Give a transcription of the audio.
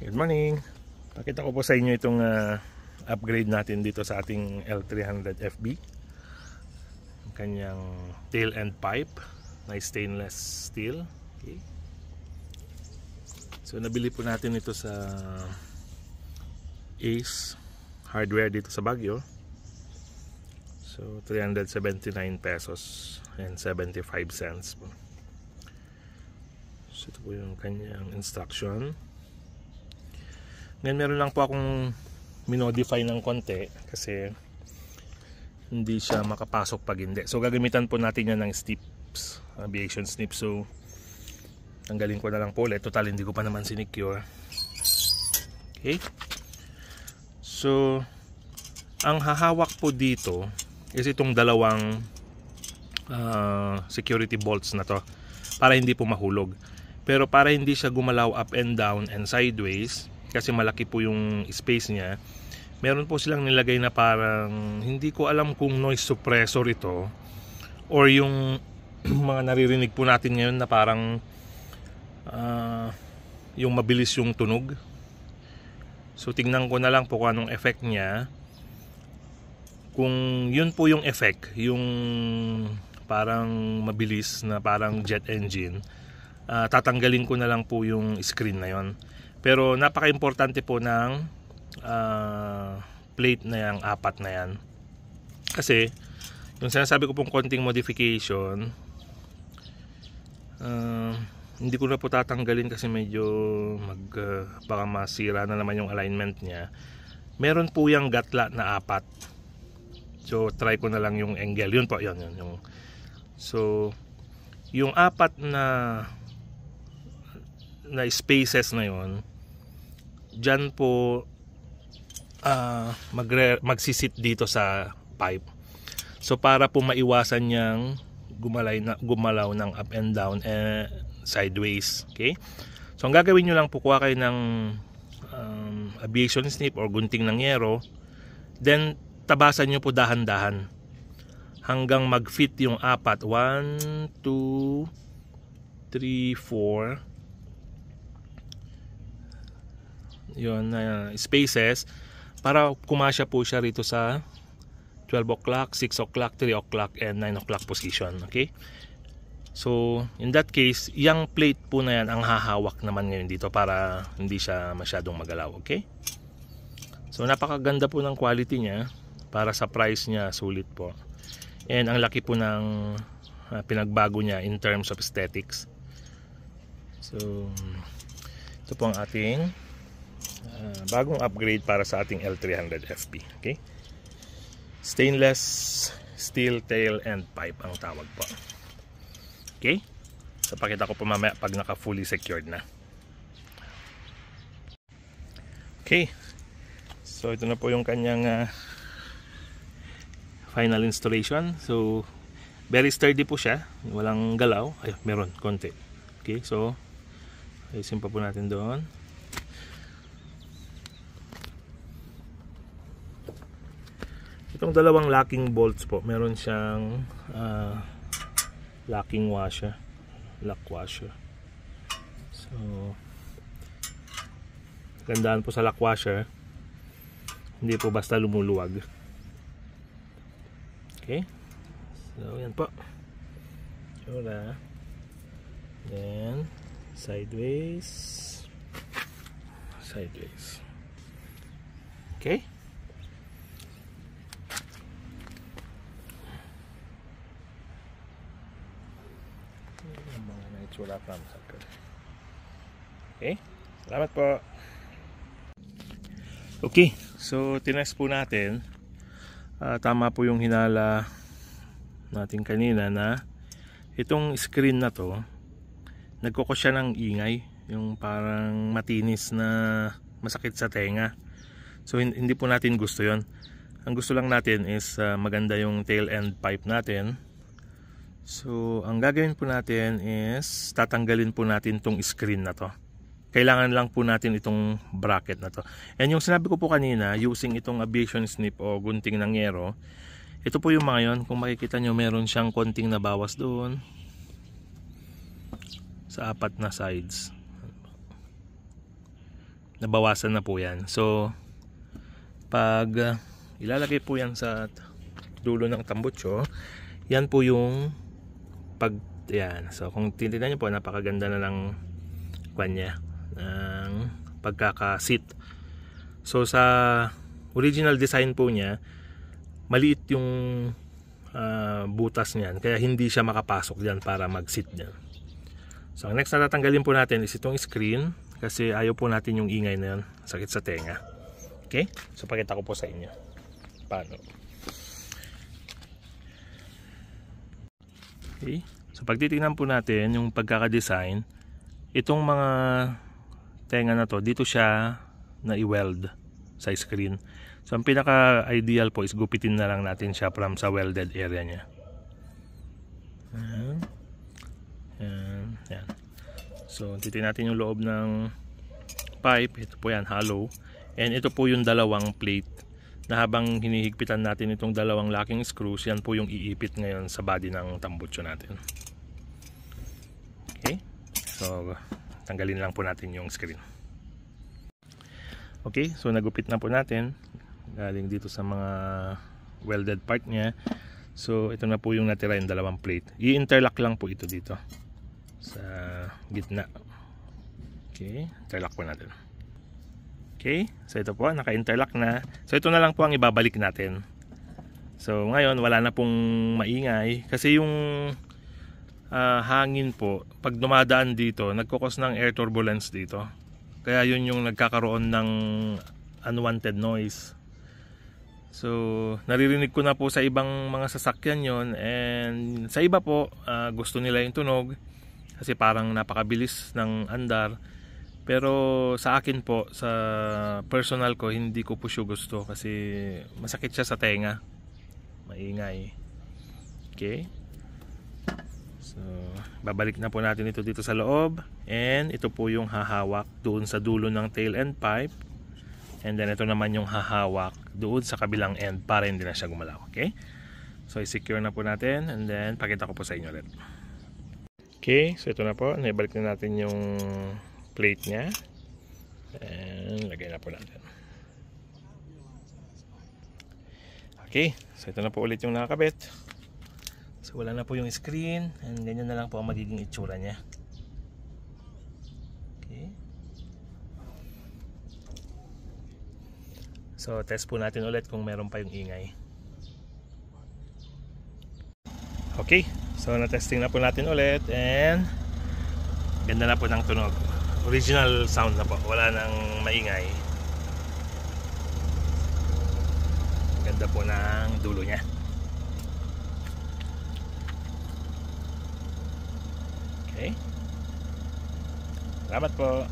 Good morning. Pakita ko po sa inyo itong upgrade natin dito sa ating L300 FB. Ang kanyang tail end pipe na stainless steel. Okay. So nabili po natin ito sa Ace Hardware dito sa Baguio. So 379 pesos and 75 cents po. So ito po yung kanyang instruction. Ngayon meron lang po akong minodify ng konti kasi hindi siya makapasok pag hindi. So gagamitan po natin yan ng snips, aviation snips. So tanggalin ko na lang po ulit. Total hindi ko pa naman sinicure. Okay. So ang hahawak po dito is itong dalawang security bolts na to para hindi po mahulog. Pero para hindi siya gumalaw up and down and sideways, kasi malaki po yung space niya, meron po silang nilagay na parang, hindi ko alam kung noise suppressor ito or yung mga naririnig po natin ngayon na parang yung mabilis yung tunog. So tingnan ko na lang po kung anong effect niya. Kung yun po yung effect, yung parang mabilis na parang jet engine, tatanggalin ko na lang po yung screen na yon. Pero napaka-importante po ng plate na yang apat na yan. Kasi yung sinasabi ko pong konting modification, hindi ko na po tatanggalin kasi medyo baka masira na naman yung alignment niya. Meron po yung gatla na apat. So try ko na lang yung angle. Yun po, yun. So yung apat na spaces na yon, dyan po magsisit dito sa pipe. So para po maiwasan niyang gumalaw ng up and down sideways. Okay? So ang gagawin nyo lang po, kuha kayo ng aviation snip or gunting ng yero. Then tabasan nyo po dahan-dahan hanggang mag-fit yung apat. 1, 2, 3, 4 yun na spaces para kumasya po siya rito sa 12 o'clock, 6 o'clock, 3 o'clock and 9 o'clock position. Okay, so in that case yung plate po na yan ang hahawak naman ngayon dito para hindi siya masyadong magalaw. Okay, so napakaganda po ng quality niya. Para sa price niya, sulit po. And ang laki po ng pinagbago niya in terms of aesthetics. So ito po ang ating bagong upgrade para sa ating L300 FB. Okay, stainless steel tail end pipe ang tawag po. Okay, so pakita ko po mamaya pag naka fully secured na. Okay, so ito na po yung kanyang final installation. So very sturdy po siya, walang galaw. Ay, meron konti. Okay, so ayusin pa po natin doon. Itong dalawang locking bolts po, meron siyang locking washer, lock washer. So gandaan po sa lock washer, hindi po basta lumuluwag. Okay, so yan po. Ura. Then sideways. Okay, okay, salamat po. Okay, so tinest po natin. Tama po yung hinala natin kanina na itong screen na to nagkukos siya ng ingay, yung parang matinis na masakit sa tenga. So hindi po natin gusto yon. Ang gusto lang natin is maganda yung tail end pipe natin. So ang gagawin po natin is tatanggalin po natin tong screen na to. Kailangan lang po natin itong bracket na to. And yung sinabi ko po kanina, using itong aviation snip o gunting ng yero, ito po yung mga yon. Kung makikita nyo, meron siyang konting nabawas doon sa apat na sides. nabawasan na po yan. So pag ilalagay po yan sa dulo ng tambutso, yan po yung yan. So kung titignan niyo po, napakaganda na ng kanya ng pagkakasit. So sa original design po niya, maliit yung butas niyan, kaya hindi siya makapasok diyan para mag-sit diyan. So ang next na tatanggalin po natin is itong screen, kasi ayaw po natin yung ingay na yun, sakit sa tenga. Okay? So pakita ko po sa inyo paano. Okay? So pag titingnan po natin yung pagkaka-design, itong mga tenga na to, dito siya na i-weld sa screen. So ang pinaka-ideal po is gupitin na lang natin siya from sa welded area niya. Yan. So titingnan natin yung loob ng pipe. Ito po yan, hollow. And ito po yung dalawang plate na habang hinihigpitan natin itong dalawang locking screws, yan po yung iipit ngayon sa body ng tambutso natin. Okay? So tanggalin lang po natin yung screen. Okay, so nagupit na po natin galing dito sa mga welded part niya. So ito na po yung natira, yung dalawang plate. I-interlock lang po ito dito sa gitna. Okay, interlock po natin. Okay, so ito po, naka-interlock na. So ito na lang po ang ibabalik natin. So ngayon wala na pong maingay kasi yung hangin po pag dumadaan dito, nagkukos ng air turbulence dito. Kaya yun yung nagkakaroon ng unwanted noise. So naririnig ko na po sa ibang mga sasakyan yon, and sa iba po gusto nila yung tunog kasi parang napakabilis ng andar. Pero sa akin po, sa personal ko, hindi ko po siya gusto kasi masakit siya sa tenga, maingay. Okay, so babalik na po natin ito dito sa loob, and ito po yung hahawak doon sa dulo ng tail end pipe. And then ito naman yung hahawak doon sa kabilang end para hindi na siya gumalaw. Okay? So i-secure na po natin, and then pakita ko po sa inyo ulit. Okay, so ito na po. Naibalik na natin yung plate niya. And lagay na po natin. Okay, so ito na po ulit yung nakakabit. So wala na po yung screen, and ganyan na lang po ang magiging itsura niya. Okay. So test po natin ulit kung meron pa yung ingay. Okay, so na-testing na po natin ulit, and ganda na po ng tunog. Original sound na po, wala nang maingay. Ganda po ng dulo niya. Okay, salamat po.